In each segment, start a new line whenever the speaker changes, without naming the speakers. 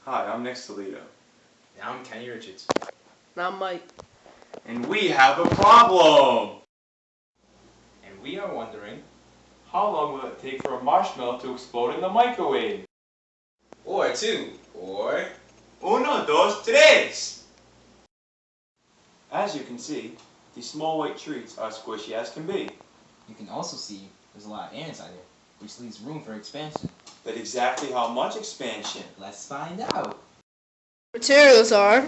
Hi, I'm Nick Toledo.
Now I'm Kenny Richards.
Now Mike.
And we have a problem!
And we are wondering,
How long will it take for a marshmallow to explode in the microwave?
or two, or...
Uno, dos, tres! As you can see, these small white treats are squishy as can be.
You can also see there's a lot of air inside here, which leaves room for expansion.
But exactly how much expansion?
Let's find out.
Materials are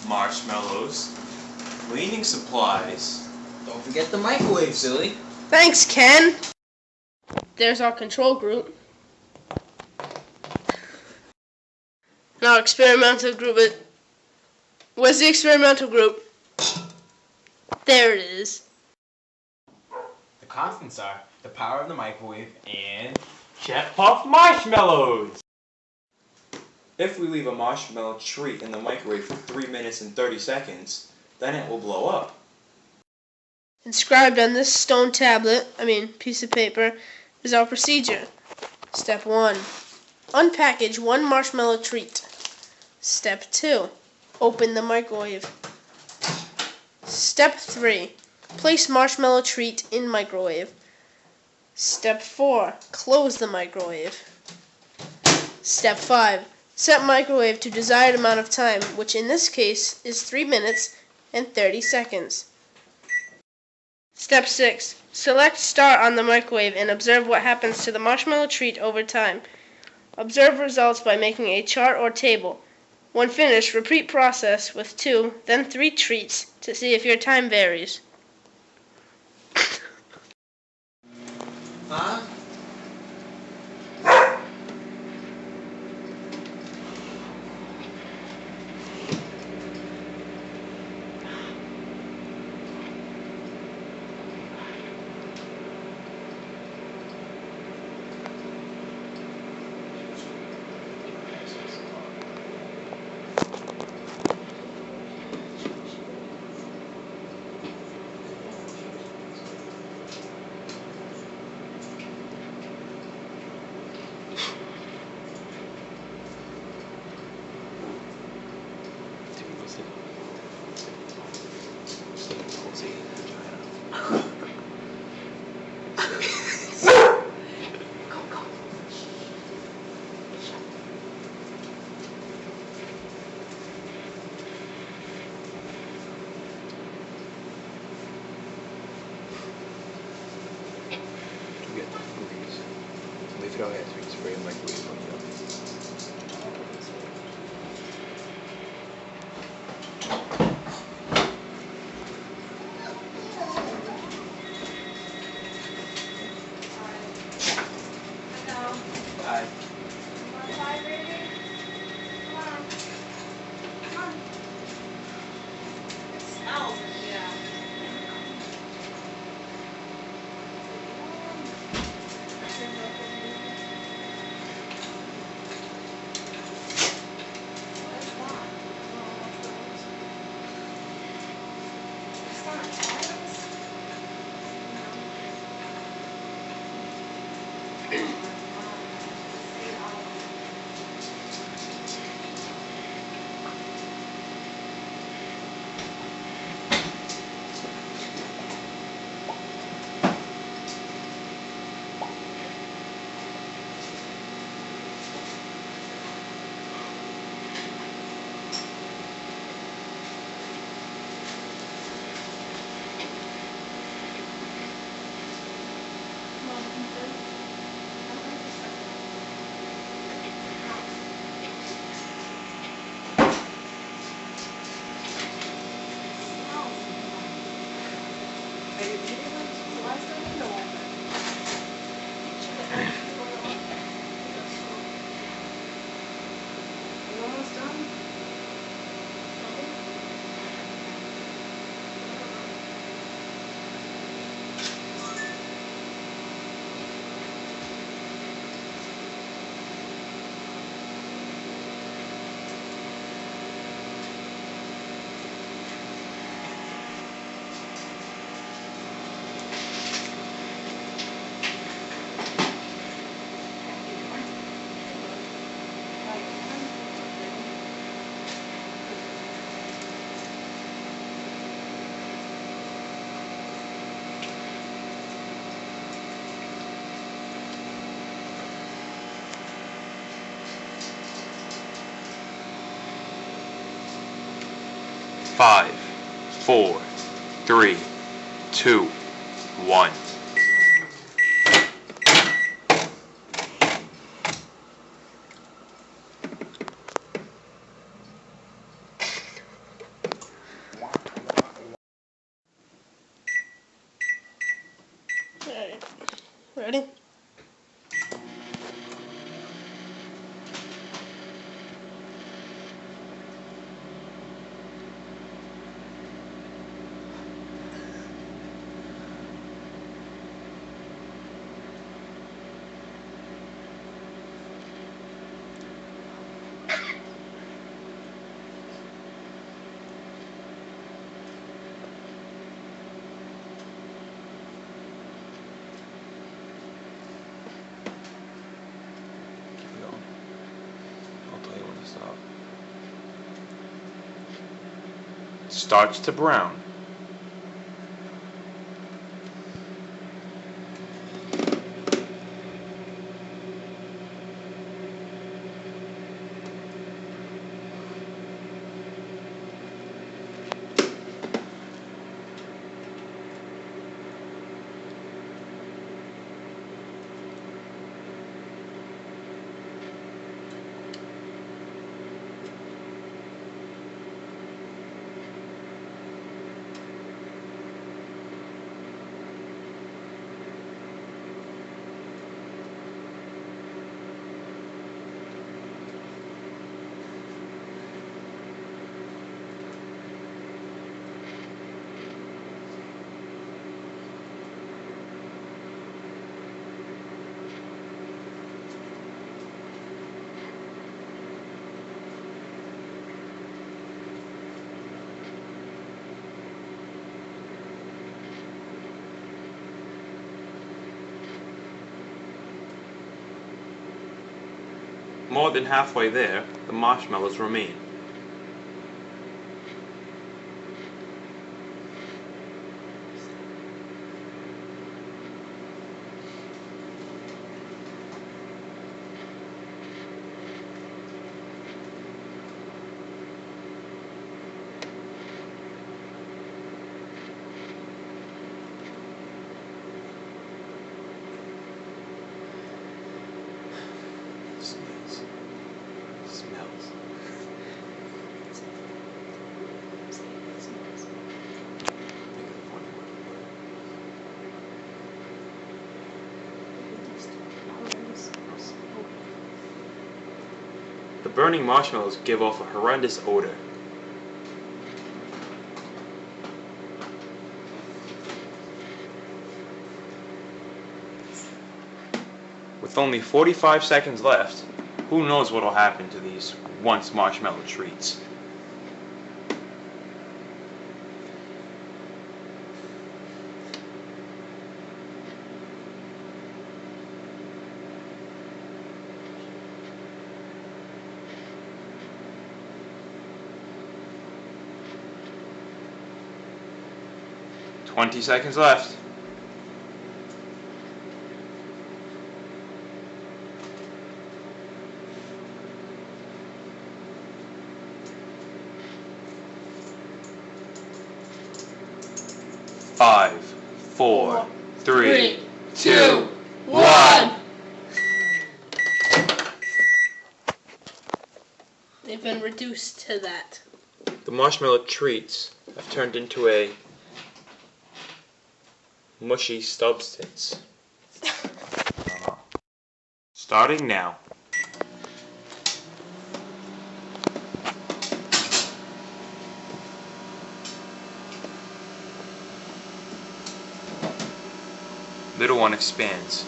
Marshmallows, cleaning supplies,
Don't forget the microwave, silly.
thanks, Ken. There's our control group. Now experimental group. Where's the experimental group? There it is.
The constants are the power of the microwave and...
Chef Puff Marshmallows! If we leave a marshmallow treat in the microwave for 3 minutes and 30 seconds, then it will blow up.
Inscribed on this stone piece of paper, is our procedure. Step 1. Unpackage one marshmallow treat. Step 2. Open the microwave. Step 3. Place marshmallow treat in microwave. Step 4. Close the microwave. Step 5. Set microwave to desired amount of time, which in this case is 3 minutes and 30 seconds. Step 6. Select Start on the microwave and observe what happens to the marshmallow treat over time. Observe results by making a chart or table. When finished, repeat process with 2, then 3 treats to see if your time varies.
Huh?
If you don't have to, you can spray a microwave on the oven.
Hi.
5, 4, 3, 2, 1.
Alright. Ready?
I'll tell you when to stop. Starts to brown. More than halfway there, the marshmallows remain. Smells. The burning marshmallows give off a horrendous odor. With only 45 seconds left, who knows what will happen to these once marshmallow treats. "20 seconds left. Five, four, three, two, one.
They've been reduced to that.
The marshmallow treats have turned into a mushy substance. Starting now. Middle one expands.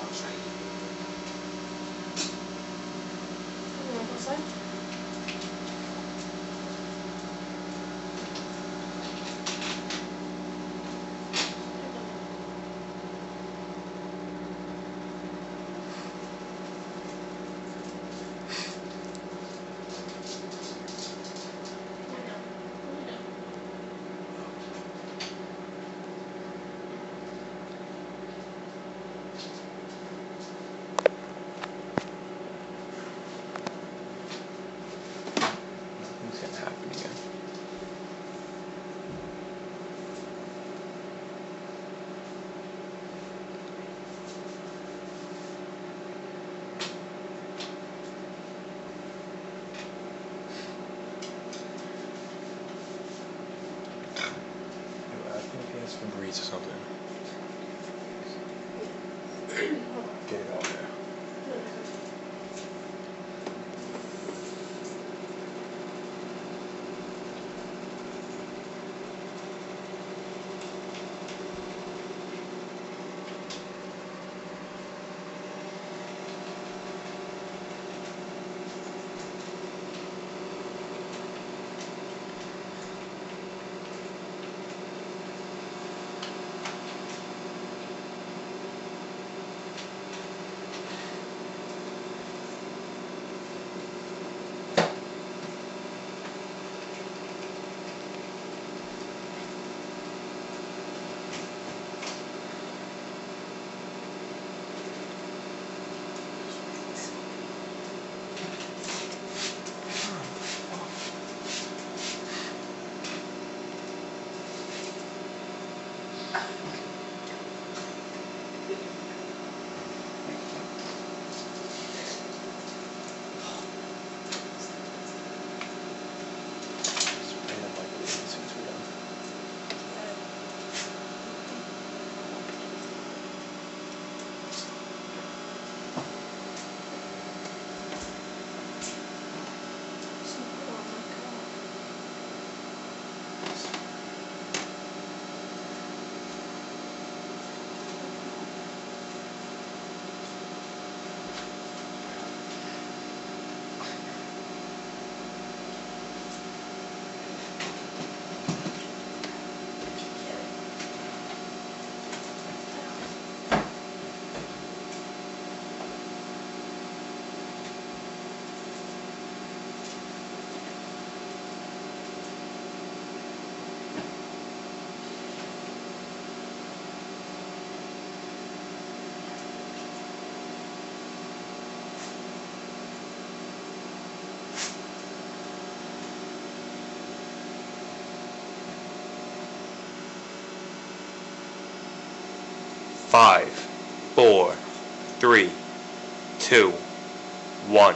treats or something. Get it out there. Spray the microwave as soon as we're done. Five, 4, 3, 2, 1.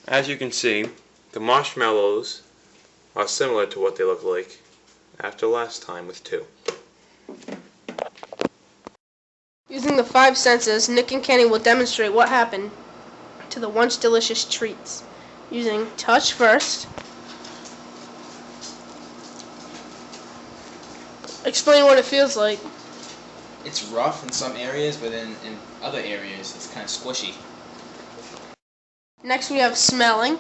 As you can see, the marshmallows are similar to what they look like after last time with 2.
Using the 5 senses, Nick and Kenny will demonstrate what happened to the once delicious treats. Using touch first. Explain what it feels like.
It's rough in some areas, but then in other areas it's kind of squishy.
Next we have smelling.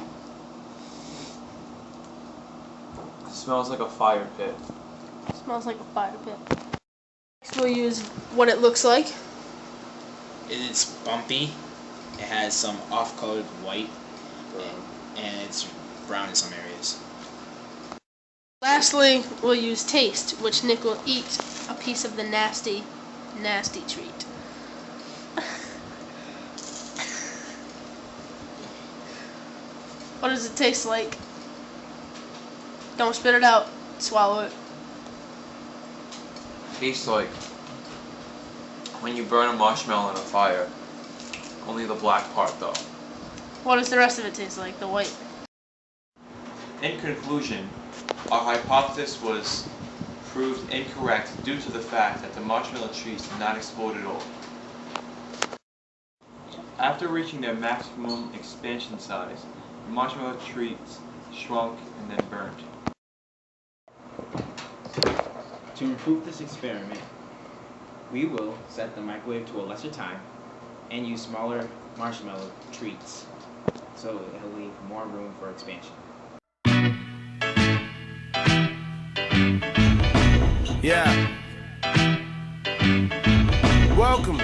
It smells like a fire pit.
Smells like a fire pit. Next we'll use what it looks like.
It is bumpy. It has some off-colored white, and it's brown in some areas.
Lastly, we'll use taste, which Nick will eat a piece of the nasty, nasty treat. What does it taste like? Don't spit it out. Swallow it.
Tastes like when you burn a marshmallow in a fire. Only the black part though.
What does the rest of it taste like? The white.
In conclusion, our hypothesis was proved incorrect due to the fact that the marshmallow treats did not explode at all. After reaching their maximum expansion size, the marshmallow treats shrunk and then burned.
To improve this experiment, we will set the microwave to a lesser time and use smaller marshmallow treats, so it'll leave more room for expansion.
Yeah. Welcome.